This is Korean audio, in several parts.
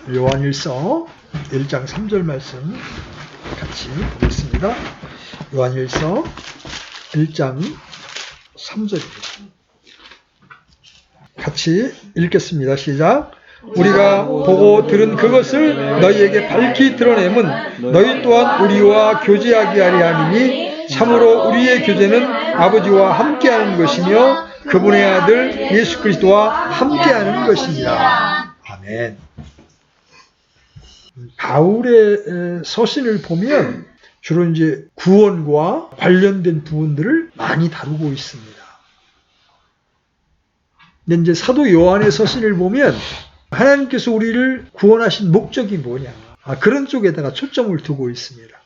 요한일서 1장 3절 말씀 같이 보겠습니다. 요한일서 1장 3절입니다. 같이 읽겠습니다. 시작. 우리가 보고 들은 그것을 너희에게 밝히 드러내면 너희 또한 우리와 교제하게 하려 함이니 참으로 우리의 교제는 아버지와 함께하는 것이며 그분의 아들 예수 그리스도와 함께하는 것입니다. 아멘. 바울의 서신을 보면 주로 이제 구원과 관련된 부분들을 많이 다루고 있습니다. 근데 이제 사도 요한의 서신을 보면 하나님께서 우리를 구원하신 목적이 뭐냐, 그런 쪽에다가 초점을 두고 있습니다.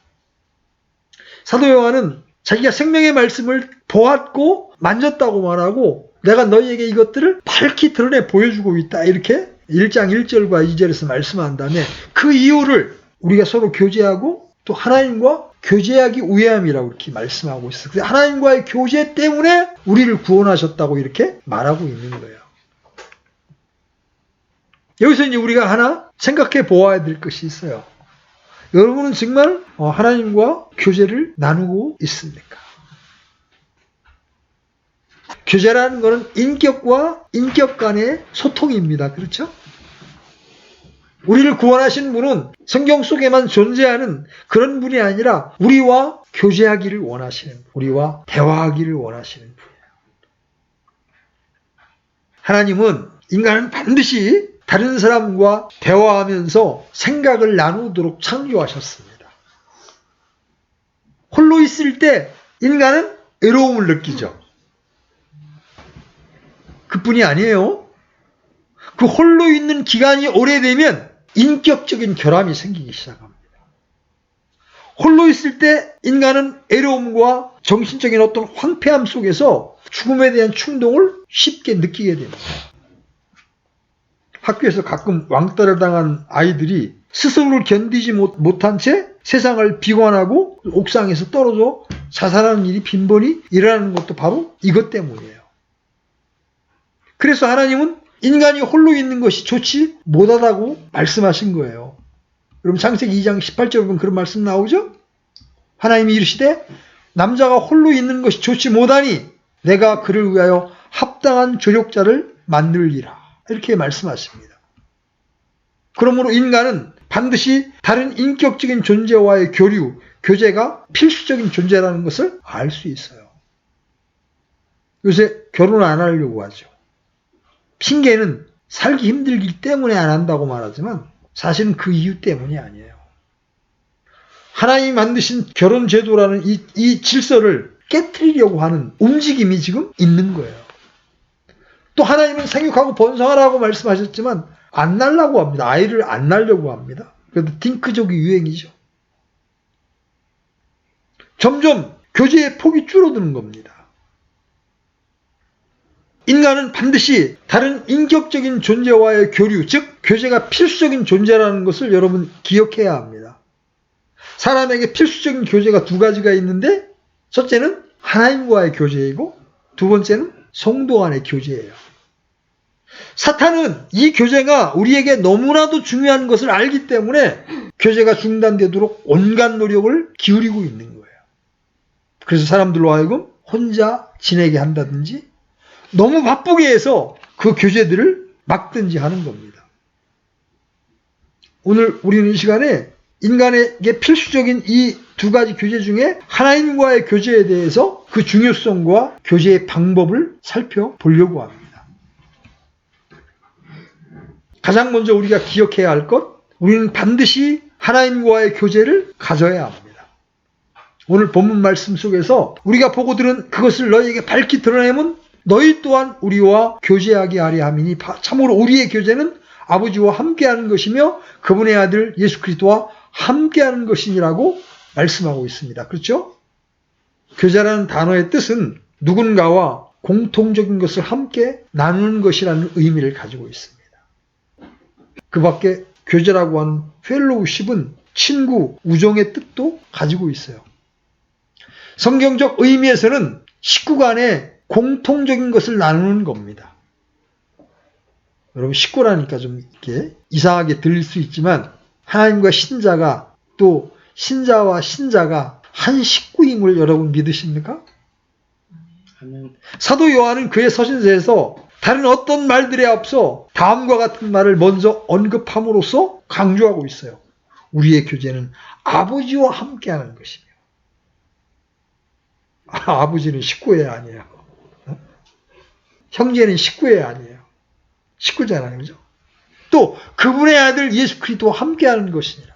사도 요한은 자기가 생명의 말씀을 보았고 만졌다고 말하고 내가 너희에게 이것들을 밝히 드러내 보여주고 있다, 이렇게 1장 1절과 2절에서 말씀한 다음에 그 이유를 우리가 서로 교제하고 또 하나님과 교제하기 위함이라고 이렇게 말씀하고 있어요. 하나님과의 교제 때문에 우리를 구원하셨다고 이렇게 말하고 있는 거예요. 여기서 이제 우리가 하나 생각해 보아야 될 것이 있어요. 여러분은 정말 하나님과 교제를 나누고 있습니까? 교제라는 것은 인격과 인격 간의 소통입니다. 그렇죠? 우리를 구원하신 분은 성경 속에만 존재하는 그런 분이 아니라 우리와 교제하기를 원하시는 분, 우리와 대화하기를 원하시는 분이에요. 하나님은 인간은 반드시 다른 사람과 대화하면서 생각을 나누도록 창조하셨습니다. 홀로 있을 때 인간은 외로움을 느끼죠. 그뿐이 아니에요. 그 홀로 있는 기간이 오래되면 인격적인 결함이 생기기 시작합니다. 홀로 있을 때 인간은 외로움과 정신적인 어떤 황폐함 속에서 죽음에 대한 충동을 쉽게 느끼게 됩니다. 학교에서 가끔 왕따를 당한 아이들이 스스로를 견디지 못한 채 세상을 비관하고 옥상에서 떨어져 자살하는 일이 빈번히 일어나는 것도 바로 이것 때문이에요. 그래서 하나님은 인간이 홀로 있는 것이 좋지 못하다고 말씀하신 거예요. 여러분 창세기 2장 18절 보면 그런 말씀 나오죠? 하나님이 이르시되 남자가 홀로 있는 것이 좋지 못하니 내가 그를 위하여 합당한 조력자를 만들리라, 이렇게 말씀하십니다. 그러므로 인간은 반드시 다른 인격적인 존재와의 교류, 교제가 필수적인 존재라는 것을 알 수 있어요. 요새 결혼 안 하려고 하죠. 핑계는 살기 힘들기 때문에 안 한다고 말하지만 사실은 그 이유 때문이 아니에요. 하나님이 만드신 결혼 제도라는 이 질서를 깨트리려고 하는 움직임이 지금 있는 거예요. 또 하나님은 생육하고 번성하라고 말씀하셨지만 안 낳으려고 합니다. 아이를 안 낳으려고 합니다. 그래도 딩크족이 유행이죠. 점점 교제의 폭이 줄어드는 겁니다. 인간은 반드시 다른 인격적인 존재와의 교류, 즉 교제가 필수적인 존재라는 것을 여러분 기억해야 합니다. 사람에게 필수적인 교제가 두 가지가 있는데 첫째는 하나님과의 교제이고 두 번째는 성도 간의 교제예요. 사탄은 이 교제가 우리에게 너무나도 중요한 것을 알기 때문에 교제가 중단되도록 온갖 노력을 기울이고 있는 거예요. 그래서 사람들로 하여금 혼자 지내게 한다든지 너무 바쁘게 해서 그 교제들을 막든지 하는 겁니다. 오늘 우리는 이 시간에 인간에게 필수적인 이 두 가지 교제 중에 하나님과의 교제에 대해서 그 중요성과 교제의 방법을 살펴보려고 합니다. 가장 먼저 우리가 기억해야 할 것, 우리는 반드시 하나님과의 교제를 가져야 합니다. 오늘 본문 말씀 속에서 우리가 보고 들은 그것을 너희에게 밝히 드러내면 너희 또한 우리와 교제하게 하려 함이니 참으로 우리의 교제는 아버지와 함께하는 것이며 그분의 아들 예수 그리스도와 함께하는 것이니라고 말씀하고 있습니다. 그렇죠? 교제라는 단어의 뜻은 누군가와 공통적인 것을 함께 나누는 것이라는 의미를 가지고 있습니다. 그 밖에 교제라고 하는 펠로우십은 친구, 우정의 뜻도 가지고 있어요. 성경적 의미에서는 식구 간에 공통적인 것을 나누는 겁니다. 여러분 식구라니까 좀 이렇게 이상하게 들릴 수 있지만 하나님과 신자가 또 신자와 신자가 한 식구임을 여러분 믿으십니까? 사도 요한은 그의 서신서에서 다른 어떤 말들에 앞서 다음과 같은 말을 먼저 언급함으로써 강조하고 있어요. 우리의 교제는 아버지와 함께하는 것이며 아버지는 식구예요, 아니에요? 형제는 식구예요, 아니에요? 식구잖아요, 그죠? 또 그분의 아들 예수 그리스도와 함께하는 것이니라.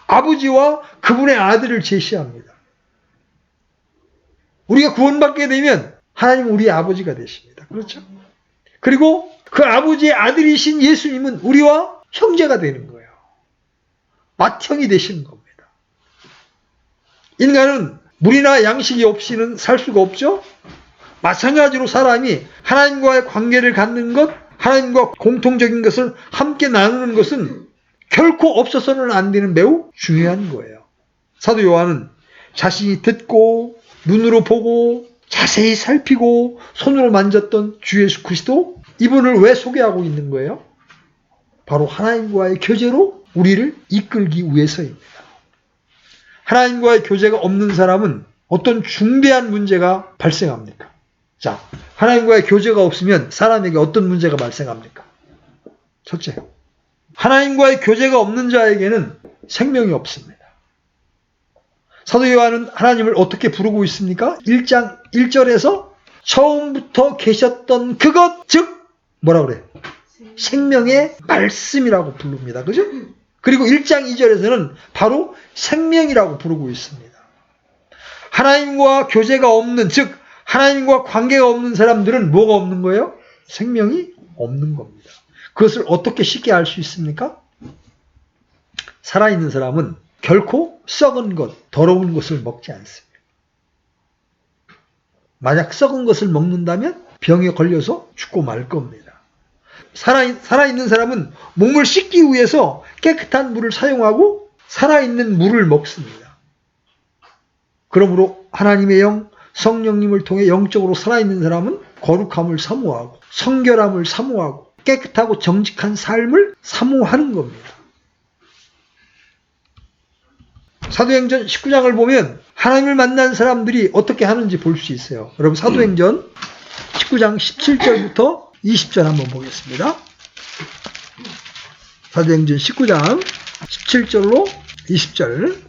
아버지와 그분의 아들을 제시합니다. 우리가 구원받게 되면 하나님 우리의 아버지가 되십니다. 그렇죠? 그리고 그 아버지의 아들이신 예수님은 우리와 형제가 되는 거예요. 맏형이 되시는 겁니다. 인간은 물이나 양식이 없이는 살 수가 없죠? 마찬가지로 사람이 하나님과의 관계를 갖는 것, 하나님과 공통적인 것을 함께 나누는 것은 결코 없어서는 안 되는 매우 중요한 거예요. 사도 요한은 자신이 듣고 눈으로 보고 자세히 살피고 손으로 만졌던 주 예수 그리스도, 이분을 왜 소개하고 있는 거예요? 바로 하나님과의 교제로 우리를 이끌기 위해서입니다. 하나님과의 교제가 없는 사람은 어떤 중대한 문제가 발생합니까? 자, 하나님과의 교제가 없으면 사람에게 어떤 문제가 발생합니까? 첫째, 하나님과의 교제가 없는 자에게는 생명이 없습니다. 사도 요한은 하나님을 어떻게 부르고 있습니까? 1장 1절에서 처음부터 계셨던 그것, 즉 뭐라 그래요? 생명의 말씀이라고 부릅니다. 그죠? 그리고 1장 2절에서는 바로 생명이라고 부르고 있습니다. 하나님과 교제가 없는, 즉 하나님과 관계가 없는 사람들은 뭐가 없는 거예요? 생명이 없는 겁니다. 그것을 어떻게 쉽게 알 수 있습니까? 살아있는 사람은 결코 썩은 것, 더러운 것을 먹지 않습니다. 만약 썩은 것을 먹는다면 병에 걸려서 죽고 말 겁니다. 살아있는 사람은 몸을 씻기 위해서 깨끗한 물을 사용하고 살아있는 물을 먹습니다. 그러므로 하나님의 영, 성령님을 통해 영적으로 살아있는 사람은 거룩함을 사모하고 성결함을 사모하고 깨끗하고 정직한 삶을 사모하는 겁니다. 사도행전 19장을 보면 하나님을 만난 사람들이 어떻게 하는지 볼 수 있어요. 여러분 사도행전 19장 17절부터 20절 한번 보겠습니다. 사도행전 19장 17절로 20절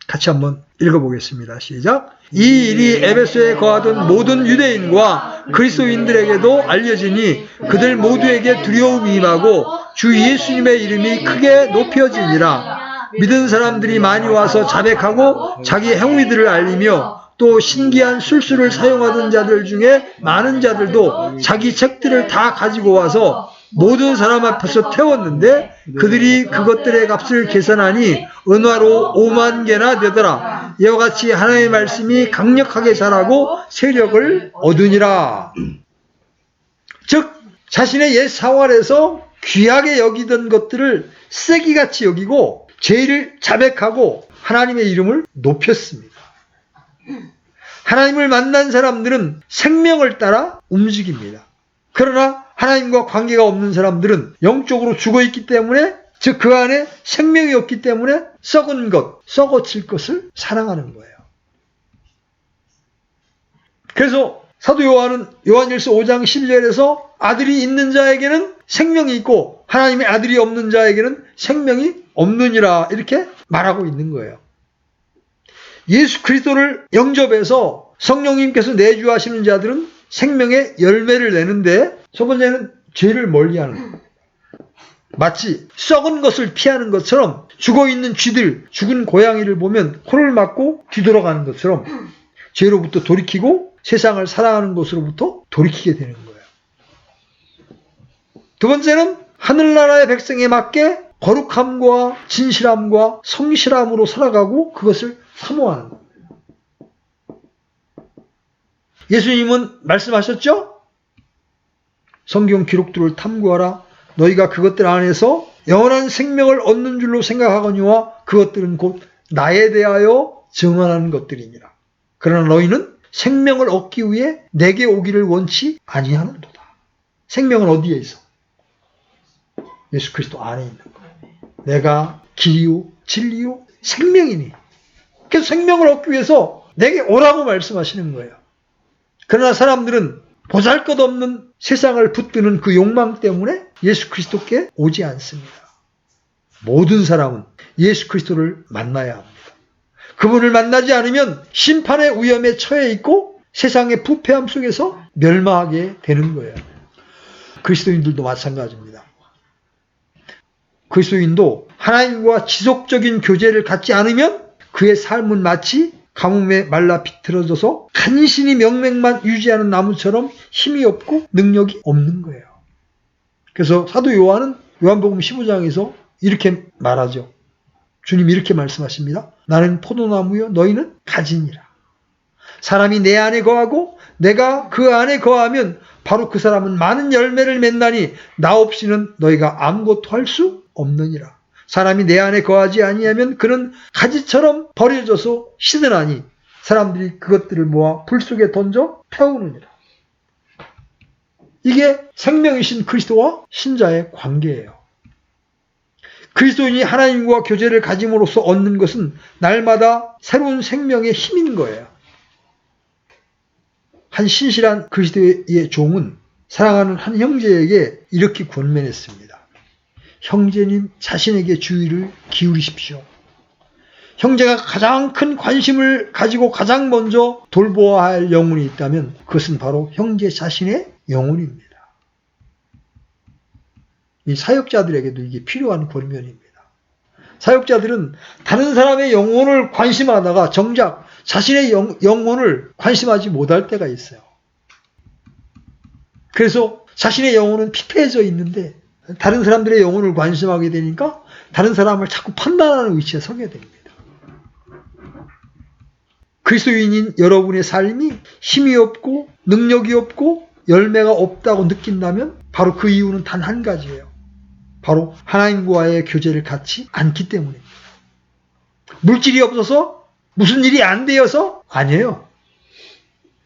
같이 한번 읽어보겠습니다. 시작. 이 일이 에베소에 거하던 모든 유대인과 그리스도인들에게도 알려지니 그들 모두에게 두려움이 임하고 주 예수님의 이름이 크게 높여지니라. 믿은 사람들이 많이 와서 자백하고 자기 행위들을 알리며 또 신기한 술수를 사용하던 자들 중에 많은 자들도 자기 책들을 다 가지고 와서 모든 사람 앞에서 태웠는데 그들이 그것들의 값을 계산하니 은화로 5만 개나 되더라. 이와 같이 하나님의 말씀이 강력하게 자라고 세력을 얻으니라. 즉 자신의 옛 생활에서 귀하게 여기던 것들을 쓰레기같이 여기고 죄를 자백하고 하나님의 이름을 높였습니다. 하나님을 만난 사람들은 생명을 따라 움직입니다. 그러나 하나님과 관계가 없는 사람들은 영적으로 죽어있기 때문에, 즉 그 안에 생명이 없기 때문에 썩은 것, 썩어질 것을 사랑하는 거예요. 그래서 사도 요한은 요한일서 5장 12절에서 아들이 있는 자에게는 생명이 있고 하나님의 아들이 없는 자에게는 생명이 없느니라 이렇게 말하고 있는 거예요. 예수 그리스도를 영접해서 성령님께서 내주하시는 자들은 생명의 열매를 내는데 첫 번째는 죄를 멀리하는 거예요. 마치 썩은 것을 피하는 것처럼 죽어있는 쥐들, 죽은 고양이를 보면 코를 막고 뒤돌아가는 것처럼 죄로부터 돌이키고 세상을 사랑하는 것으로부터 돌이키게 되는 거예요. 두 번째는 하늘나라의 백성에 맞게 거룩함과 진실함과 성실함으로 살아가고 그것을 사모하는 겁니다. 예수님은 말씀하셨죠? 성경 기록들을 탐구하라. 너희가 그것들 안에서 영원한 생명을 얻는 줄로 생각하거니와 그것들은 곧 나에 대하여 증언하는 것들이니라. 그러나 너희는 생명을 얻기 위해 내게 오기를 원치 아니하는도다. 생명은 어디에 있어? 예수 그리스도 안에 있는 거예요. 내가 길이요 진리요 생명이니. 그래서 생명을 얻기 위해서 내게 오라고 말씀하시는 거예요. 그러나 사람들은 보잘것없는 세상을 붙드는 그 욕망 때문에 예수 그리스도께 오지 않습니다. 모든 사람은 예수 그리스도를 만나야 합니다. 그분을 만나지 않으면 심판의 위험에 처해 있고 세상의 부패함 속에서 멸망하게 되는 거예요. 그리스도인들도 마찬가지입니다. 그리스도인도 하나님과 지속적인 교제를 갖지 않으면 그의 삶은 마치 가뭄에 말라 비틀어져서 간신히 명맥만 유지하는 나무처럼 힘이 없고 능력이 없는 거예요. 그래서 사도 요한은 요한복음 15장에서 이렇게 말하죠. 주님이 이렇게 말씀하십니다. 나는 포도나무요 너희는 가지니라. 사람이 내 안에 거하고 내가 그 안에 거하면 바로 그 사람은 많은 열매를 맺나니 나 없이는 너희가 아무것도 할 수 없느니라. 사람이 내 안에 거하지 아니하면 그는 가지처럼 버려져서 시드나니 사람들이 그것들을 모아 불 속에 던져 태우느니라. 이게 생명이신 그리스도와 신자의 관계예요. 그리스도인이 하나님과 교제를 가짐으로써 얻는 것은 날마다 새로운 생명의 힘인 거예요. 한 신실한 그리스도의 종은 사랑하는 한 형제에게 이렇게 권면했습니다. 형제님 자신에게 주의를 기울이십시오. 형제가 가장 큰 관심을 가지고 가장 먼저 돌보아야 할 영혼이 있다면 그것은 바로 형제 자신의 영혼입니다. 이 사역자들에게도 이게 필요한 권면입니다. 사역자들은 다른 사람의 영혼을 관심하다가 정작 자신의 영혼을 관심하지 못할 때가 있어요. 그래서 자신의 영혼은 피폐해져 있는데 다른 사람들의 영혼을 관심하게 되니까 다른 사람을 자꾸 판단하는 위치에 서게 됩니다. 그리스도인인 여러분의 삶이 힘이 없고 능력이 없고 열매가 없다고 느낀다면 바로 그 이유는 단 한 가지예요. 바로 하나님과의 교제를 갖지 않기 때문입니다. 물질이 없어서 무슨 일이 안 되어서 아니에요.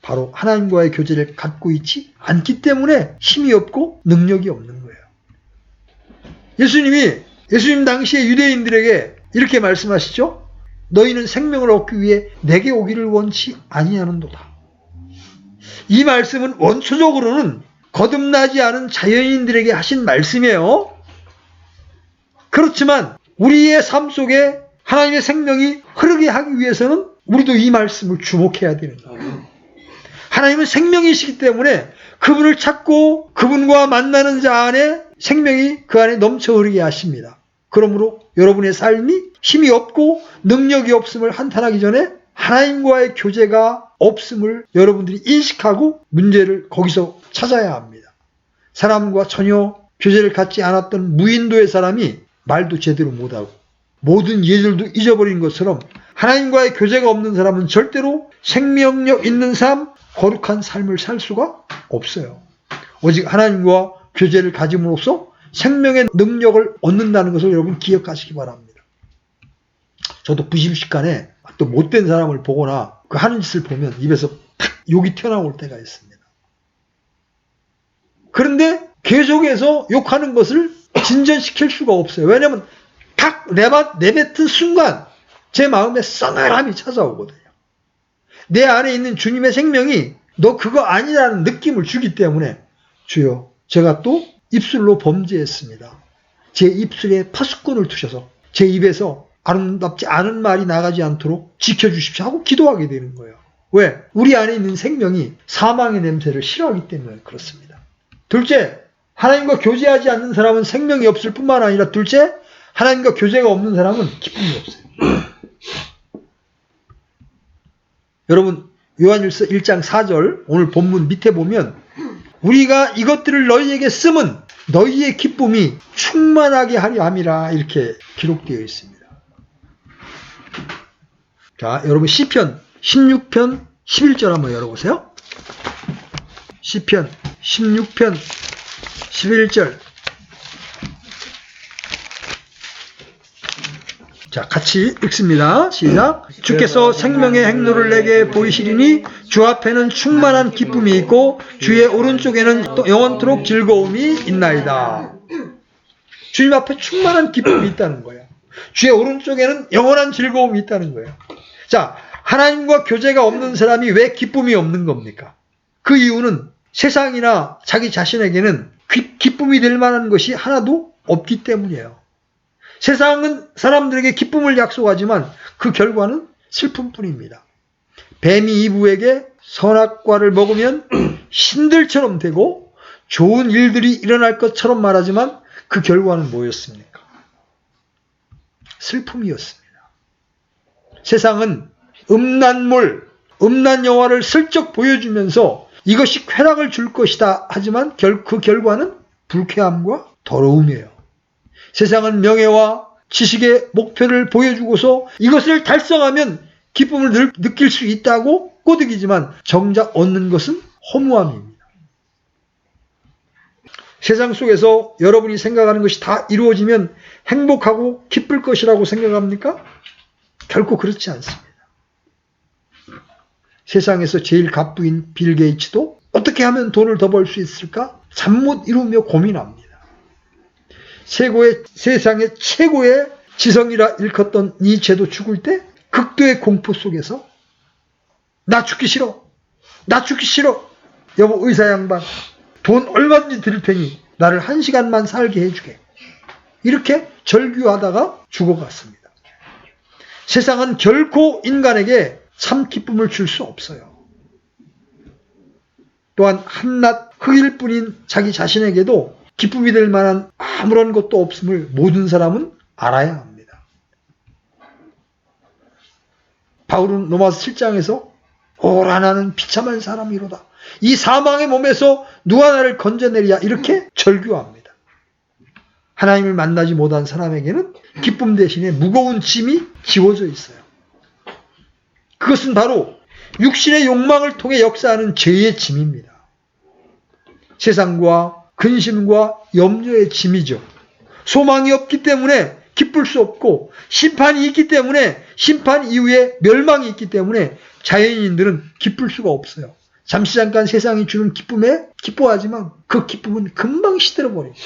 바로 하나님과의 교제를 갖고 있지 않기 때문에 힘이 없고 능력이 없는 거예요. 예수님 당시에 유대인들에게 이렇게 말씀하시죠. 너희는 생명을 얻기 위해 내게 오기를 원치 아니하는도다. 이 말씀은 원초적으로는 거듭나지 않은 자연인들에게 하신 말씀이에요. 그렇지만 우리의 삶 속에 하나님의 생명이 흐르게 하기 위해서는 우리도 이 말씀을 주목해야 되는 거예요. 하나님은 생명이시기 때문에 그분을 찾고 그분과 만나는 자 안에 생명이 그 안에 넘쳐 흐르게 하십니다. 그러므로 여러분의 삶이 힘이 없고 능력이 없음을 한탄하기 전에 하나님과의 교제가 없음을 여러분들이 인식하고 문제를 거기서 찾아야 합니다. 사람과 전혀 교제를 갖지 않았던 무인도의 사람이 말도 제대로 못하고 모든 예절도 잊어버린 것처럼 하나님과의 교제가 없는 사람은 절대로 생명력 있는 삶, 거룩한 삶을 살 수가 없어요. 오직 하나님과 교제를 가짐으로써 생명의 능력을 얻는다는 것을 여러분 기억하시기 바랍니다. 저도 부심식간에 또 못된 사람을 보거나 그 하는 짓을 보면 입에서 탁 욕이 튀어나올 때가 있습니다. 그런데 계속해서 욕하는 것을 진전시킬 수가 없어요. 왜냐하면 탁 내뱉은 순간 제 마음에 싸늘함이 찾아오거든요. 내 안에 있는 주님의 생명이 너 그거 아니라는 느낌을 주기 때문에 주여 제가 또 입술로 범죄했습니다. 제 입술에 파수꾼을 두셔서 제 입에서 아름답지 않은 말이 나가지 않도록 지켜주십시오 하고 기도하게 되는 거예요. 왜? 우리 안에 있는 생명이 사망의 냄새를 싫어하기 때문에 그렇습니다. 둘째, 하나님과 교제하지 않는 사람은 생명이 없을 뿐만 아니라 둘째, 하나님과 교제가 없는 사람은 기쁨이 없어요. 여러분 요한일서 1장 4절 오늘 본문 밑에 보면 우리가 이것들을 너희에게 쓰면 너희의 기쁨이 충만하게 하려 함이라 이렇게 기록되어 있습니다. 자, 여러분 시편 16편 11절 한번 열어보세요. 시편 16편 11절. 자, 같이 읽습니다. 시작. 주께서 생명의 행로를 내게 보이시리니 주 앞에는 충만한 기쁨이 있고 주의 오른쪽에는 또 영원토록 즐거움이 있나이다. 주님 앞에 충만한 기쁨이 있다는 거예요. 주의 오른쪽에는 영원한 즐거움이 있다는 거예요. 자, 하나님과 교제가 없는 사람이 왜 기쁨이 없는 겁니까? 그 이유는 세상이나 자기 자신에게는 기쁨이 될 만한 것이 하나도 없기 때문이에요. 세상은 사람들에게 기쁨을 약속하지만 그 결과는 슬픔뿐입니다. 뱀이 이브에게 선악과를 먹으면 신들처럼 되고 좋은 일들이 일어날 것처럼 말하지만 그 결과는 뭐였습니까? 슬픔이었습니다. 세상은 음란 영화를 슬쩍 보여주면서 이것이 쾌락을 줄 것이다 하지만 그 결과는 불쾌함과 더러움이에요. 세상은 명예와 지식의 목표를 보여주고서 이것을 달성하면 기쁨을 느낄 수 있다고 꼬드기지만 정작 얻는 것은 허무함입니다. 세상 속에서 여러분이 생각하는 것이 다 이루어지면 행복하고 기쁠 것이라고 생각합니까? 결코 그렇지 않습니다. 세상에서 제일 갑부인 빌 게이츠도 어떻게 하면 돈을 더 벌 수 있을까? 잠 못 이루며 고민합니다. 세상의 최고의 지성이라 일컫던 니체도 죽을 때 극도의 공포 속에서 나 죽기 싫어. 여보 의사 양반 돈 얼마든지 드릴 테니 나를 1시간만 살게 해주게. 이렇게 절규하다가 죽어갔습니다. 세상은 결코 인간에게 참 기쁨을 줄 수 없어요. 또한 한낱 흙일 뿐인 자기 자신에게도 기쁨이 될 만한 아무런 것도 없음을 모든 사람은 알아야 합니다. 바울은 로마서 7장에서 오라 나는 비참한 사람이로다. 이 사망의 몸에서 누가 나를 건져내리야 이렇게 절규합니다. 하나님을 만나지 못한 사람에게는 기쁨 대신에 무거운 짐이 지워져 있어요. 그것은 바로 육신의 욕망을 통해 역사하는 죄의 짐입니다. 세상과 근심과 염려의 짐이죠. 소망이 없기 때문에 기쁠 수 없고 심판이 있기 때문에 심판 이후에 멸망이 있기 때문에 자연인들은 기쁠 수가 없어요. 잠시 잠깐 세상이 주는 기쁨에 기뻐하지만 그 기쁨은 금방 시들어버립니다.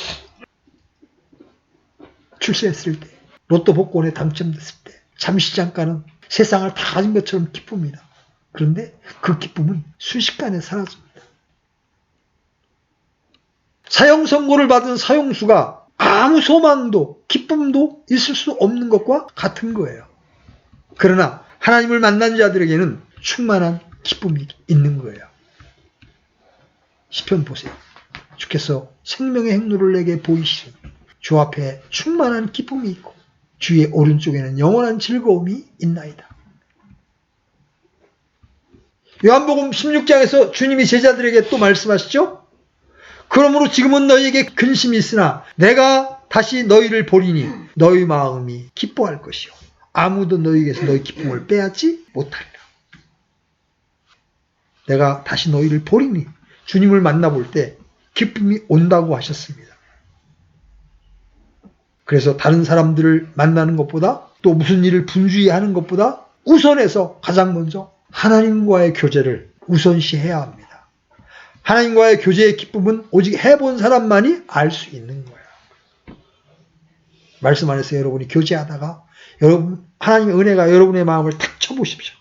출세했을 때, 로또 복권에 당첨됐을 때 잠시 잠깐은 세상을 다 가진 것처럼 기쁩니다. 그런데 그 기쁨은 순식간에 사라집니다. 사형 선고를 받은 사형수가 아무 소망도 기쁨도 있을 수 없는 것과 같은 거예요. 그러나 하나님을 만난 자들에게는 충만한 기쁨이 있는 거예요. 시편 보세요. 주께서 생명의 행로를 내게 보이시니 주 앞에 충만한 기쁨이 있고 주의 오른쪽에는 영원한 즐거움이 있나이다. 요한복음 16장에서 주님이 제자들에게 또 말씀하시죠. 그러므로 지금은 너희에게 근심이 있으나 내가 다시 너희를 보리니 너희 마음이 기뻐할 것이요 아무도 너희에게서 너희 기쁨을 빼앗지 못하리라. 내가 다시 너희를 보리니 주님을 만나볼 때 기쁨이 온다고 하셨습니다. 그래서 다른 사람들을 만나는 것보다 또 무슨 일을 분주히 하는 것보다 우선해서 가장 먼저 하나님과의 교제를 우선시해야 합니다. 하나님과의 교제의 기쁨은 오직 해본 사람만이 알 수 있는 거예요. 말씀 안에서 여러분이 교제하다가 여러분 하나님의 은혜가 여러분의 마음을 탁 쳐보십시오.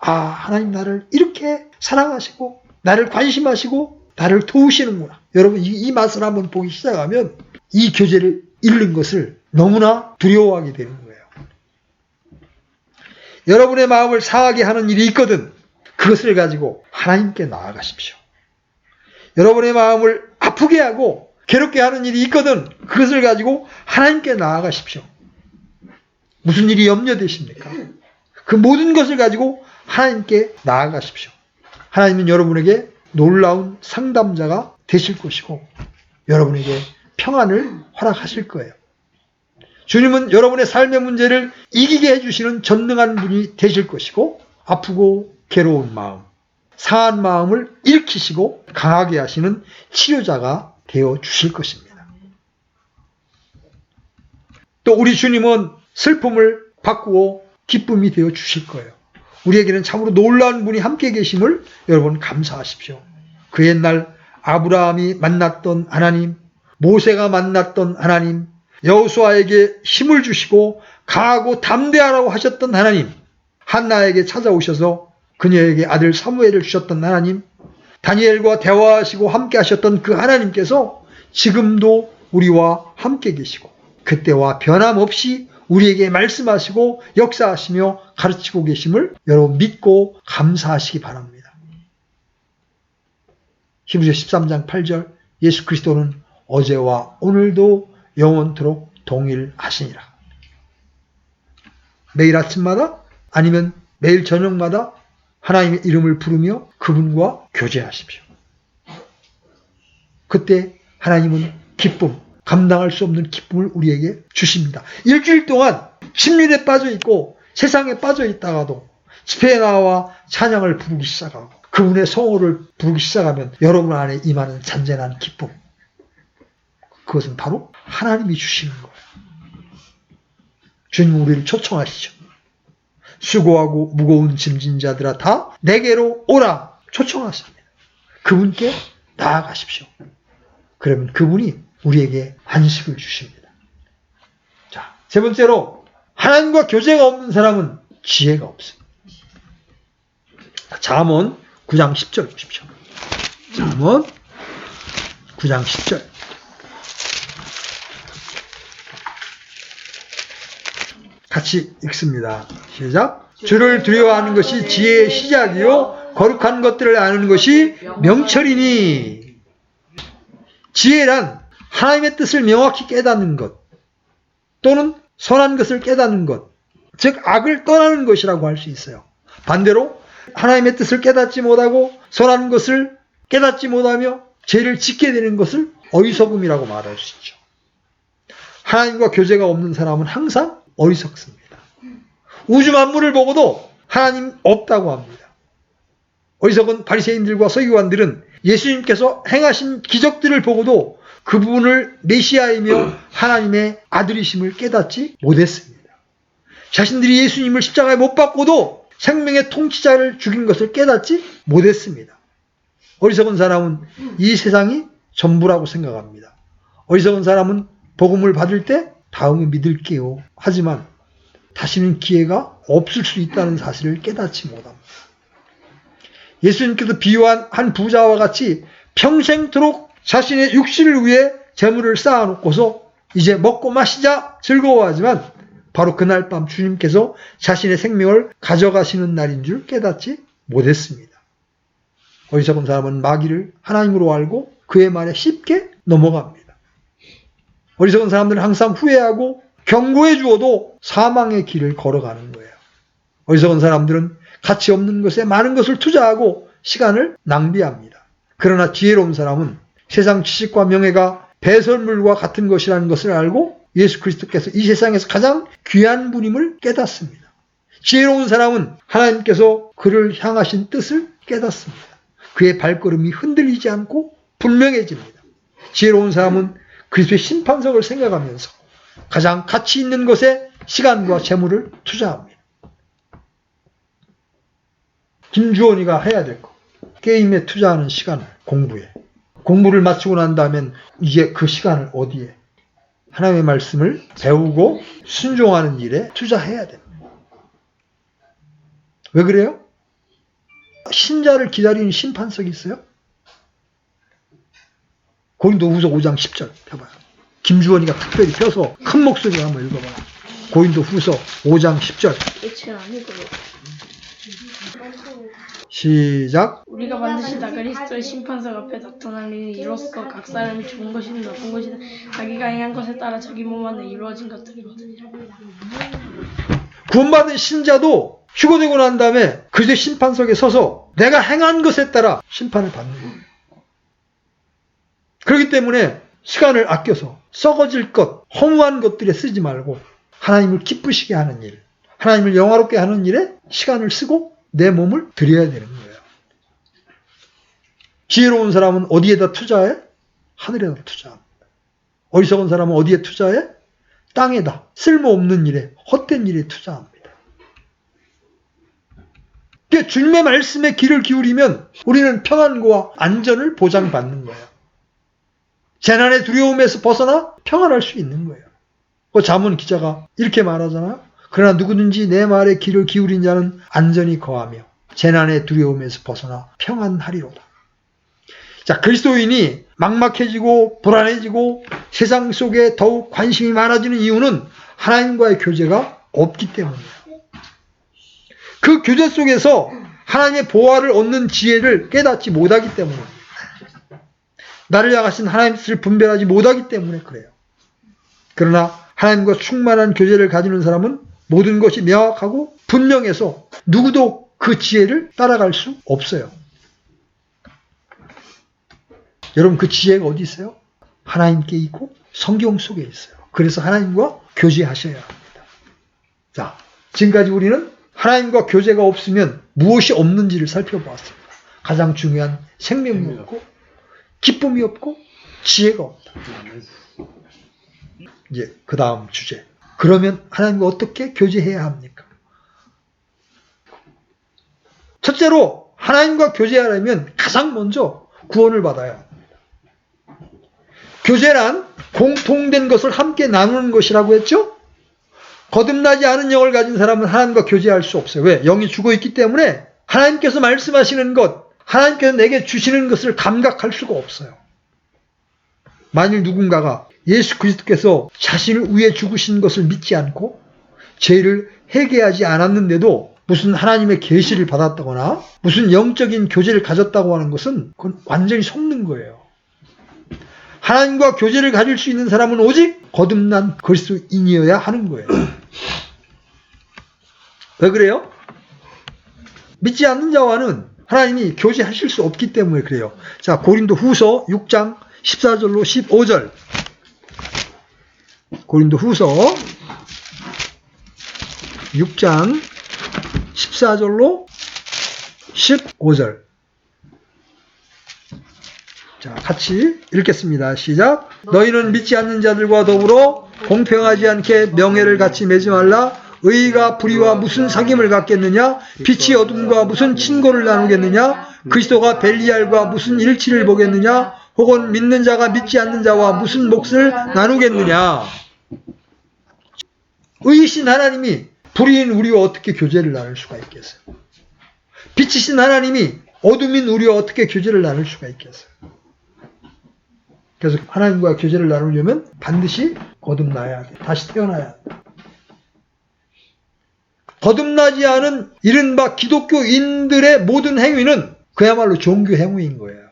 아, 하나님 나를 이렇게 사랑하시고 나를 관심하시고 나를 도우시는구나. 여러분 이 맛을 한번 보기 시작하면 이 교제를 잃는 것을 너무나 두려워하게 되는 거예요. 여러분의 마음을 상하게 하는 일이 있거든 그것을 가지고 하나님께 나아가십시오. 여러분의 마음을 아프게 하고 괴롭게 하는 일이 있거든 그것을 가지고 하나님께 나아가십시오. 무슨 일이 염려되십니까? 그 모든 것을 가지고 하나님께 나아가십시오. 하나님은 여러분에게 놀라운 상담자가 되실 것이고 여러분에게 평안을 허락하실 거예요. 주님은 여러분의 삶의 문제를 이기게 해주시는 전능한 분이 되실 것이고 아프고 괴로운 마음, 상한 마음을 일으키시고 강하게 하시는 치료자가 되어 주실 것입니다. 또 우리 주님은 슬픔을 바꾸어 기쁨이 되어 주실 거예요. 우리에게는 참으로 놀라운 분이 함께 계심을 여러분 감사하십시오. 그 옛날 아브라함이 만났던 하나님, 모세가 만났던 하나님, 여호수아에게 힘을 주시고 강하고 담대하라고 하셨던 하나님, 한나에게 찾아오셔서 그녀에게 아들 사무엘을 주셨던 하나님, 다니엘과 대화하시고 함께 하셨던 그 하나님께서 지금도 우리와 함께 계시고 그때와 변함없이 우리에게 말씀하시고 역사하시며 가르치고 계심을 여러분 믿고 감사하시기 바랍니다. 히브리서 13장 8절 예수 그리스도는 어제와 오늘도 영원토록 동일하시니라. 매일 아침마다 아니면 매일 저녁마다 하나님의 이름을 부르며 그분과 교제하십시오. 그때 하나님은 기쁨, 감당할 수 없는 기쁨을 우리에게 주십니다. 일주일 동안 심륜에 빠져 있고 세상에 빠져 있다가도 집회에 나와 찬양을 부르기 시작하고 그분의 성호를 부르기 시작하면 여러분 안에 임하는 잔잔한 기쁨, 그것은 바로 하나님이 주시는 거예요. 주님은 우리를 초청하시죠. 수고하고 무거운 짐진 자들아 다 내게로 오라 초청하십니다. 그분께 나아가십시오. 그러면 그분이 우리에게 안식을 주십니다. 자, 세 번째로 하나님과 교제가 없는 사람은 지혜가 없습니다. 잠언 9장 10절 보십시오. 잠언 9장 10절. 같이 읽습니다. 시작. 주를 두려워하는 것이 지혜의 시작이요 거룩한 것들을 아는 것이 명철이니. 지혜란 하나님의 뜻을 명확히 깨닫는 것 또는 선한 것을 깨닫는 것, 즉 악을 떠나는 것이라고 할 수 있어요. 반대로 하나님의 뜻을 깨닫지 못하고 선한 것을 깨닫지 못하며 죄를 짓게 되는 것을 어리석음이라고 말할 수 있죠. 하나님과 교제가 없는 사람은 항상 어리석습니다. 우주 만물을 보고도 하나님 없다고 합니다. 어리석은 바리새인들과 서기관들은 예수님께서 행하신 기적들을 보고도 그분을 메시아이며 하나님의 아들이심을 깨닫지 못했습니다. 자신들이 예수님을 십자가에 못 박고도 생명의 통치자를 죽인 것을 깨닫지 못했습니다. 어리석은 사람은 이 세상이 전부라고 생각합니다. 어리석은 사람은 복음을 받을 때 다음에 믿을게요. 하지만 다시는 기회가 없을 수 있다는 사실을 깨닫지 못합니다. 예수님께서 비유한 한 부자와 같이 평생토록 자신의 육신을 위해 재물을 쌓아놓고서 이제 먹고 마시자 즐거워하지만 바로 그날 밤 주님께서 자신의 생명을 가져가시는 날인 줄 깨닫지 못했습니다. 어리석은 사람은 마귀를 하나님으로 알고 그의 말에 쉽게 넘어갑니다. 어리석은 사람들은 항상 후회하고 경고해 주어도 사망의 길을 걸어가는 거예요. 어리석은 사람들은 가치 없는 것에 많은 것을 투자하고 시간을 낭비합니다. 그러나 지혜로운 사람은 세상 지식과 명예가 배설물과 같은 것이라는 것을 알고 예수 그리스도께서 이 세상에서 가장 귀한 분임을 깨닫습니다. 지혜로운 사람은 하나님께서 그를 향하신 뜻을 깨닫습니다. 그의 발걸음이 흔들리지 않고 분명해집니다. 지혜로운 사람은 그리스도의 심판석을 생각하면서 가장 가치 있는 것에 시간과 재물을 투자합니다. 김주원이가 해야 될 것. 게임에 투자하는 시간을 공부해. 공부를 마치고 난 다음엔 이제 그 시간을 어디에? 하나님의 말씀을 배우고 순종하는 일에 투자해야 됩니다. 왜 그래요? 신자를 기다리는 심판석이 있어요? 고린도후서 5장 10절 펴봐요. 김주원이가 특별히 펴서 큰 목소리로 한번 읽어봐요. 고린도후서 5장 10절. 시작. 우리가 반드시 그리스도의 심판석 앞에 나타날 일은 이로써 각 사람이 좋은 것이든 나쁜 것이든 자기가 행한 것에 따라 자기 몸 안에 이루어진 것들이거든요. 구원받은 신자도 휴거되고 난 다음에 그리스도의 심판석에 서서 내가 행한 것에 따라 심판을 받는 거예요. 그렇기 때문에 시간을 아껴서 썩어질 것, 허무한 것들에 쓰지 말고 하나님을 기쁘시게 하는 일, 하나님을 영화롭게 하는 일에 시간을 쓰고 내 몸을 드려야 되는 거예요. 지혜로운 사람은 어디에다 투자해? 하늘에다 투자합니다. 어리석은 사람은 어디에 투자해? 땅에다. 쓸모없는 일에, 헛된 일에 투자합니다. 그러니까 주님의 말씀에 귀를 기울이면 우리는 평안과 안전을 보장받는 거예요. 재난의 두려움에서 벗어나 평안할 수 있는 거예요. 그 잠언 기자가 이렇게 말하잖아요. 그러나 누구든지 내 말에 귀를 기울인 자는 안전히 거하며 재난의 두려움에서 벗어나 평안하리로다. 자, 그리스도인이 막막해지고 불안해지고 세상 속에 더욱 관심이 많아지는 이유는 하나님과의 교제가 없기 때문이에요. 그 교제 속에서 하나님의 보화를 얻는 지혜를 깨닫지 못하기 때문에, 나를 향하신 하나님의 뜻을 분별하지 못하기 때문에 그래요. 그러나 하나님과 충만한 교제를 가지는 사람은 모든 것이 명확하고 분명해서 누구도 그 지혜를 따라갈 수 없어요. 여러분, 그 지혜가 어디 있어요? 하나님께 있고 성경 속에 있어요. 그래서 하나님과 교제하셔야 합니다. 자, 지금까지 우리는 하나님과 교제가 없으면 무엇이 없는지를 살펴보았습니다. 가장 중요한 생명이 없고 기쁨이 없고 지혜가 없다. 이제 그 다음 주제. 그러면 하나님과 어떻게 교제해야 합니까? 첫째로 하나님과 교제하려면 가장 먼저 구원을 받아야 합니다. 교제란 공통된 것을 함께 나누는 것이라고 했죠? 거듭나지 않은 영을 가진 사람은 하나님과 교제할 수 없어요. 왜? 영이 죽어 있기 때문에 하나님께서 말씀하시는 것, 하나님께서 내게 주시는 것을 감각할 수가 없어요. 만일 누군가가 예수 그리스도께서 자신을 위해 죽으신 것을 믿지 않고 죄를 회개하지 않았는데도 무슨 하나님의 계시를 받았다거나 무슨 영적인 교제를 가졌다고 하는 것은 그건 완전히 속는 거예요. 하나님과 교제를 가질 수 있는 사람은 오직 거듭난 그리스도인이어야 하는 거예요. 왜 그래요? 믿지 않는 자와는 하나님이 교제하실 수 없기 때문에 그래요. 자, 고린도 후서 6장 14절로 15절. 고린도 후서 6장 14절로 15절. 자, 같이 읽겠습니다. 시작. 너희는 믿지 않는 자들과 더불어 공평하지 않게 명예를 같이 매지 말라. 의가 불의와 무슨 사귐을 갖겠느냐? 빛이 어둠과 무슨 친고를 나누겠느냐? 그리스도가 벨리알과 무슨 일치를 보겠느냐? 혹은 믿는 자가 믿지 않는 자와 무슨 몫을 나누겠느냐? 의이신 하나님이 불의인 우리와 어떻게 교제를 나눌 수가 있겠어요? 빛이신 하나님이 어둠인 우리와 어떻게 교제를 나눌 수가 있겠어요? 그래서 하나님과 교제를 나누려면 반드시 거듭나야 돼. 다시 태어나야 돼. 거듭나지 않은 이른바 기독교인들의 모든 행위는 그야말로 종교 행위인 거예요.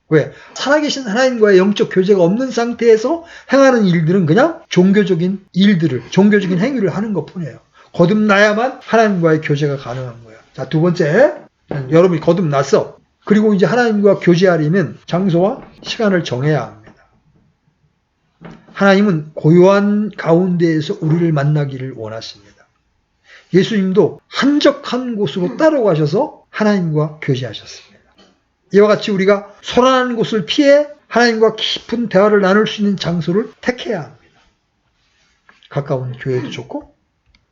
왜? 살아계신 하나님과의 영적 교제가 없는 상태에서 행하는 일들은 그냥 종교적인 일들을, 종교적인 행위를 하는 것뿐이에요. 거듭나야만 하나님과의 교제가 가능한 거예요. 자, 두 번째, 여러분이 거듭났어. 그리고 이제 하나님과 교제하려면 장소와 시간을 정해야 합니다. 하나님은 고요한 가운데에서 우리를 만나기를 원하십니다. 예수님도 한적한 곳으로 따라가셔서 하나님과 교제하셨습니다. 이와 같이 우리가 소란한 곳을 피해 하나님과 깊은 대화를 나눌 수 있는 장소를 택해야 합니다. 가까운 교회도 좋고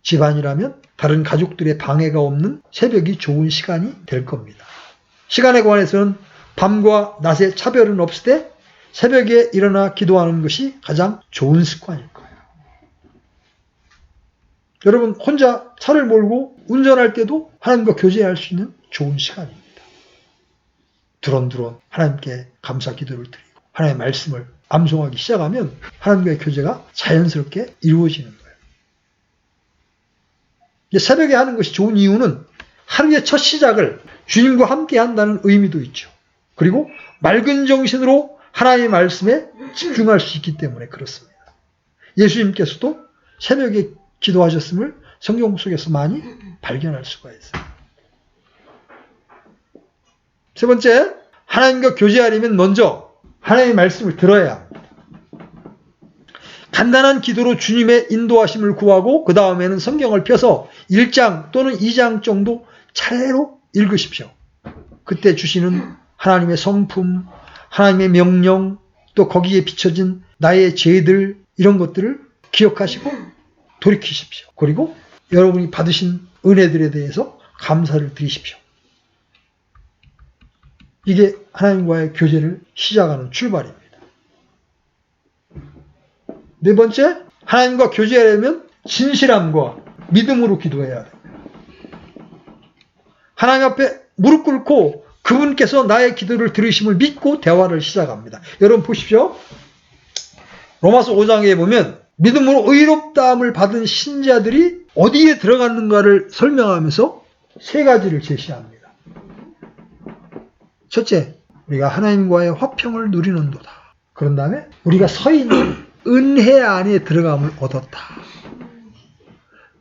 집안이라면 다른 가족들의 방해가 없는 새벽이 좋은 시간이 될 겁니다. 시간에 관해서는 밤과 낮의 차별은 없을 때 새벽에 일어나 기도하는 것이 가장 좋은 습관일 거예요. 여러분, 혼자 차를 몰고 운전할 때도 하나님과 교제할 수 있는 좋은 시간입니다. 두런두런 하나님께 감사 기도를 드리고 하나님의 말씀을 암송하기 시작하면 하나님과의 교제가 자연스럽게 이루어지는 거예요. 새벽에 하는 것이 좋은 이유는 하루의 첫 시작을 주님과 함께 한다는 의미도 있죠. 그리고 맑은 정신으로 하나님의 말씀에 집중할 수 있기 때문에 그렇습니다. 예수님께서도 새벽에 기도하셨음을 성경 속에서 많이 발견할 수가 있어요. 세 번째, 하나님과 교제하려면 먼저 하나님의 말씀을 들어야 합니다. 간단한 기도로 주님의 인도하심을 구하고 그 다음에는 성경을 펴서 1장 또는 2장 정도 차례로 읽으십시오. 그때 주시는 하나님의 성품, 하나님의 명령, 또 거기에 비춰진 나의 죄들, 이런 것들을 기억하시고 돌이키십시오. 그리고 여러분이 받으신 은혜들에 대해서 감사를 드리십시오. 이게 하나님과의 교제를 시작하는 출발입니다. 네 번째, 하나님과 교제하려면 진실함과 믿음으로 기도해야 됩니다. 하나님 앞에 무릎 꿇고 그분께서 나의 기도를 들으심을 믿고 대화를 시작합니다. 여러분 보십시오. 로마서 5장에 보면 믿음으로 의롭다함을 받은 신자들이 어디에 들어갔는가를 설명하면서 세 가지를 제시합니다. 첫째, 우리가 하나님과의 화평을 누리는도다. 그런 다음에 우리가 서 있는 은혜 안에 들어감을 얻었다.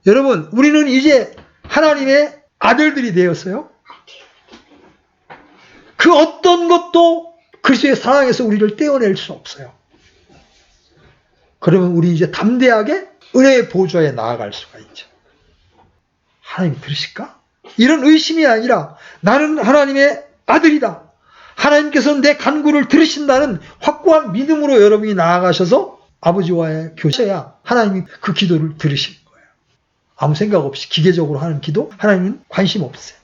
여러분, 우리는 이제 하나님의 아들들이 되었어요. 그 어떤 것도 그리스도의 사랑에서 우리를 떼어낼 수 없어요. 그러면 우리 이제 담대하게 은혜의 보좌에 나아갈 수가 있죠. 하나님 들으실까? 이런 의심이 아니라 나는 하나님의 아들이다. 하나님께서는 내 간구를 들으신다는 확고한 믿음으로 여러분이 나아가셔서 아버지와의 교제야 하나님이 그 기도를 들으시는 거예요. 아무 생각 없이 기계적으로 하는 기도 하나님은 관심 없어요.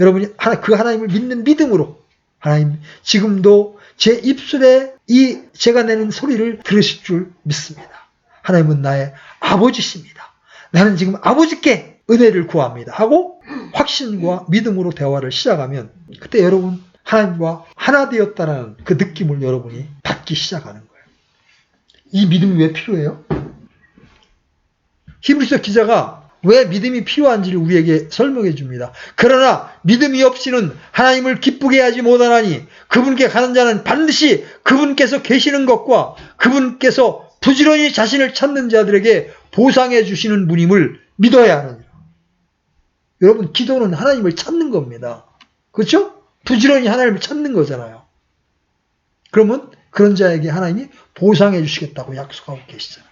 여러분이 그 하나님을 믿는 믿음으로 하나님 지금도 제 입술에 이 제가 내는 소리를 들으실 줄 믿습니다. 하나님은 나의 아버지십니다. 나는 지금 아버지께 은혜를 구합니다. 하고 확신과 믿음으로 대화를 시작하면 그때 여러분 하나님과 하나 되었다는 그 느낌을 여러분이 받기 시작하는 거예요. 이 믿음이 왜 필요해요? 히브리서 기자가 왜 믿음이 필요한지를 우리에게 설명해 줍니다. 그러나 믿음이 없이는 하나님을 기쁘게 하지 못하나니 그분께 가는 자는 반드시 그분께서 계시는 것과 그분께서 부지런히 자신을 찾는 자들에게 보상해 주시는 분임을 믿어야 하느니라. 여러분, 기도는 하나님을 찾는 겁니다. 그렇죠? 부지런히 하나님을 찾는 거잖아요. 그러면 그런 자에게 하나님이 보상해 주시겠다고 약속하고 계시잖아요.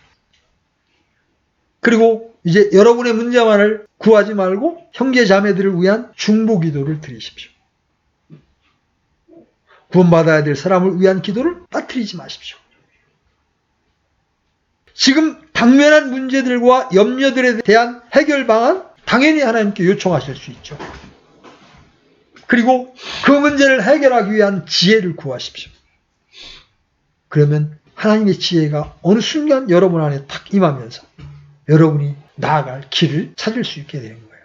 그리고 이제 여러분의 문제만을 구하지 말고 형제 자매들을 위한 중보 기도를 드리십시오. 구원받아야 될 사람을 위한 기도를 빠뜨리지 마십시오. 지금 당면한 문제들과 염려들에 대한 해결 방안 당연히 하나님께 요청하실 수 있죠. 그리고 그 문제를 해결하기 위한 지혜를 구하십시오. 그러면 하나님의 지혜가 어느 순간 여러분 안에 탁 임하면서 여러분이 나아갈 길을 찾을 수 있게 되는 거예요.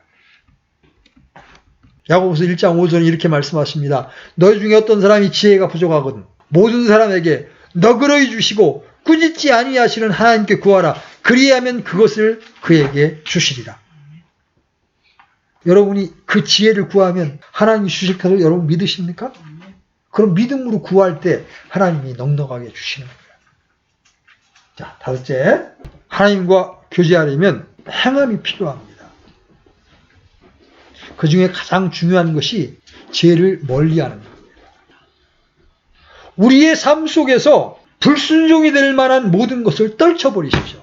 야고보서 1장 5절에 이렇게 말씀하십니다. 너희 중에 어떤 사람이 지혜가 부족하거든 모든 사람에게 너그러이 주시고 꾸짖지 아니하시는 하나님께 구하라. 그리하면 그것을 그에게 주시리라. 여러분이 그 지혜를 구하면 하나님이 주실 것을 여러분 믿으십니까? 그럼 믿음으로 구할 때 하나님이 넉넉하게 주시는 거예요. 자, 다섯째, 하나님과 교제하려면 행함이 필요합니다. 그 중에 가장 중요한 것이 죄를 멀리하는 겁니다. 우리의 삶 속에서 불순종이 될 만한 모든 것을 떨쳐버리십시오.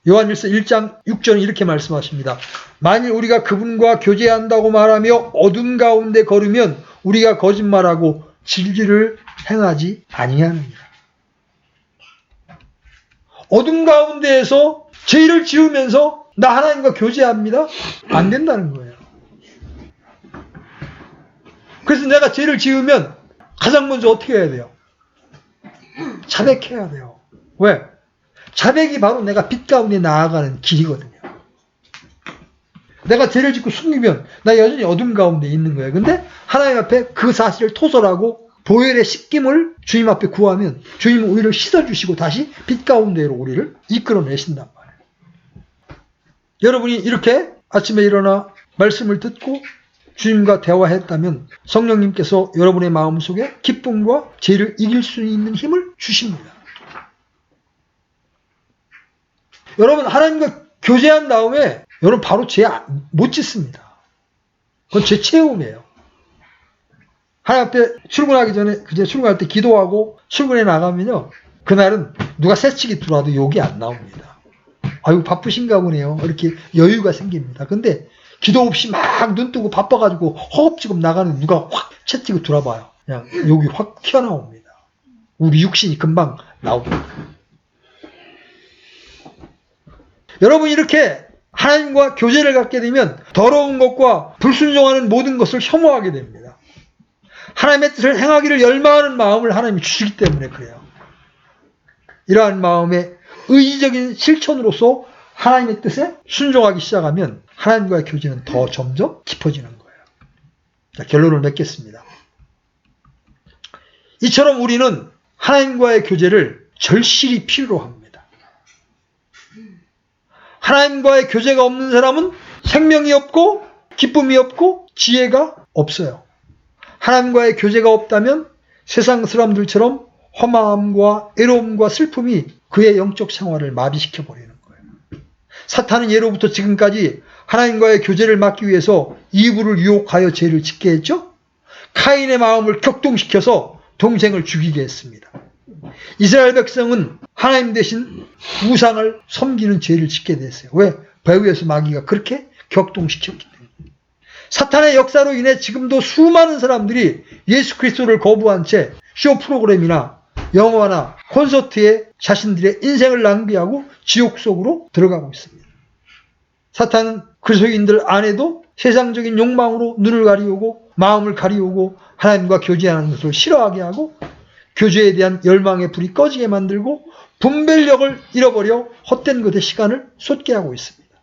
요한일서 1장 6절은 이렇게 말씀하십니다. 만일 우리가 그분과 교제한다고 말하며 어둠 가운데 걸으면 우리가 거짓말하고 진리를 행하지 아니하느니라. 어둠 가운데에서 죄를 지으면서 나 하나님과 교제합니다? 안 된다는 거예요. 그래서 내가 죄를 지으면 가장 먼저 어떻게 해야 돼요? 자백해야 돼요. 왜? 자백이 바로 내가 빛 가운데 나아가는 길이거든요. 내가 죄를 짓고 숨기면 나 여전히 어둠 가운데 있는 거예요. 근데 하나님 앞에 그 사실을 토설하고 보혈의 씻김을 주님 앞에 구하면 주님은 우리를 씻어주시고 다시 빛 가운데로 우리를 이끌어내신단 말이에요. 여러분이 이렇게 아침에 일어나 말씀을 듣고 주님과 대화했다면 성령님께서 여러분의 마음속에 기쁨과 죄를 이길 수 있는 힘을 주십니다. 여러분 하나님과 교제한 다음에 여러분 바로 죄 못 짓습니다. 그건 제 체험이에요. 하나님 앞에 출근하기 전에 그제 출근할 때 기도하고 출근해 나가면요. 그날은 누가 새치기 들어와도 욕이 안 나옵니다. 아유 바쁘신가 보네요. 이렇게 여유가 생깁니다. 근데 기도 없이 막 눈 뜨고 바빠가지고 허겁지겁 나가는 누가 확 채찍을 들어봐요. 그냥 욕이 확 튀어나옵니다. 우리 육신이 금방 나옵니다. 여러분 이렇게 하나님과 교제를 갖게 되면 더러운 것과 불순종하는 모든 것을 혐오하게 됩니다. 하나님의 뜻을 행하기를 열망하는 마음을 하나님이 주시기 때문에 그래요. 이러한 마음의 의지적인 실천으로서 하나님의 뜻에 순종하기 시작하면 하나님과의 교제는 더 점점 깊어지는 거예요. 자, 결론을 맺겠습니다. 이처럼 우리는 하나님과의 교제를 절실히 필요로 합니다. 하나님과의 교제가 없는 사람은 생명이 없고 기쁨이 없고 지혜가 없어요. 하나님과의 교제가 없다면 세상 사람들처럼 허망함과 애로움과 슬픔이 그의 영적 생활을 마비시켜 버리는 거예요. 사탄은 예로부터 지금까지 하나님과의 교제를 막기 위해서 이브를 유혹하여 죄를 짓게 했죠. 카인의 마음을 격동시켜서 동생을 죽이게 했습니다. 이스라엘 백성은 하나님 대신 우상을 섬기는 죄를 짓게 됐어요. 왜? 배후에서 마귀가 그렇게 격동시켰기 때문에. 사탄의 역사로 인해 지금도 수많은 사람들이 예수 그리스도를 거부한 채 쇼 프로그램이나 영화나 콘서트에 자신들의 인생을 낭비하고 지옥 속으로 들어가고 있습니다. 사탄은 그리스도인들 안에도 세상적인 욕망으로 눈을 가리우고 마음을 가리우고 하나님과 교제하는 것을 싫어하게 하고 교제에 대한 열망의 불이 꺼지게 만들고 분별력을 잃어버려 헛된 것에 시간을 쏟게 하고 있습니다.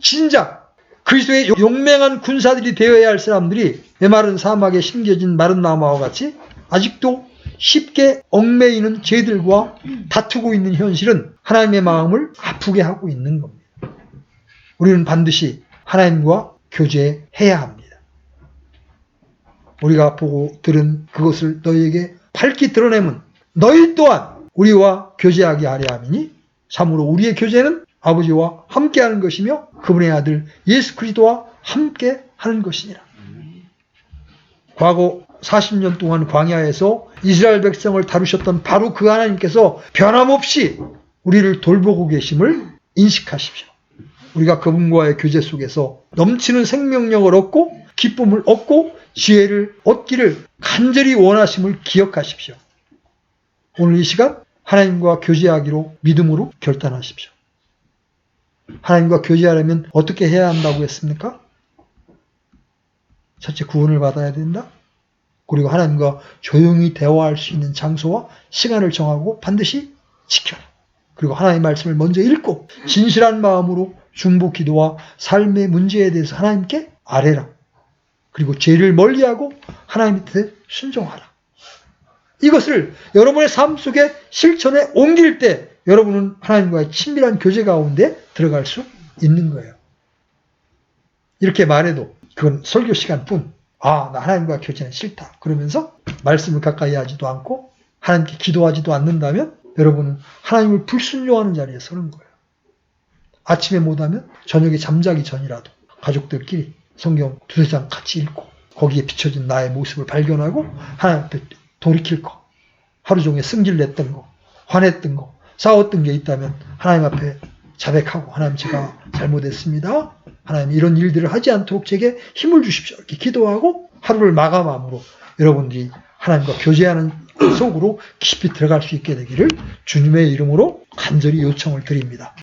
진작 그리스도의 용맹한 군사들이 되어야 할 사람들이 메마른 사막에 심겨진 마른 나무와 같이 아직도 쉽게 얽매이는 죄들과 다투고 있는 현실은 하나님의 마음을 아프게 하고 있는 겁니다. 우리는 반드시 하나님과 교제해야 합니다. 우리가 보고 들은 그것을 너희에게 밝히 드러내면 너희 또한 우리와 교제하게 하려 함이니 참으로 우리의 교제는 아버지와 함께하는 것이며 그분의 아들 예수 그리스도와 함께하는 것이니라. 과거 40년 동안 광야에서 이스라엘 백성을 다루셨던 바로 그 하나님께서 변함없이 우리를 돌보고 계심을 인식하십시오. 우리가 그분과의 교제 속에서 넘치는 생명력을 얻고 기쁨을 얻고 지혜를 얻기를 간절히 원하심을 기억하십시오. 오늘 이 시간 하나님과 교제하기로 믿음으로 결단하십시오. 하나님과 교제하려면 어떻게 해야 한다고 했습니까? 첫째, 구원을 받아야 된다. 그리고 하나님과 조용히 대화할 수 있는 장소와 시간을 정하고 반드시 지켜라. 그리고 하나님의 말씀을 먼저 읽고 진실한 마음으로 중보 기도와 삶의 문제에 대해서 하나님께 아뢰라. 그리고 죄를 멀리하고 하나님의 뜻에 순종하라. 이것을 여러분의 삶 속에 실천에 옮길 때 여러분은 하나님과의 친밀한 교제 가운데 들어갈 수 있는 거예요. 이렇게 말해도 그건 설교 시간뿐. 나 하나님과 교제는 싫다. 그러면서 말씀을 가까이 하지도 않고 하나님께 기도하지도 않는다면 여러분은 하나님을 불순종하는 자리에 서는 거예요. 아침에 못하면 저녁에 잠자기 전이라도 가족들끼리 성경 두세 장 같이 읽고 거기에 비춰진 나의 모습을 발견하고 하나님 앞에 돌이킬 거. 하루 종일 승질냈던 거, 화냈던 거, 싸웠던 게 있다면 하나님 앞에 자백하고 하나님 제가 잘못했습니다. 하나님 이런 일들을 하지 않도록 제게 힘을 주십시오. 이렇게 기도하고 하루를 마감함으로 여러분들이 하나님과 교제하는 속으로 깊이 들어갈 수 있게 되기를 주님의 이름으로 간절히 요청을 드립니다.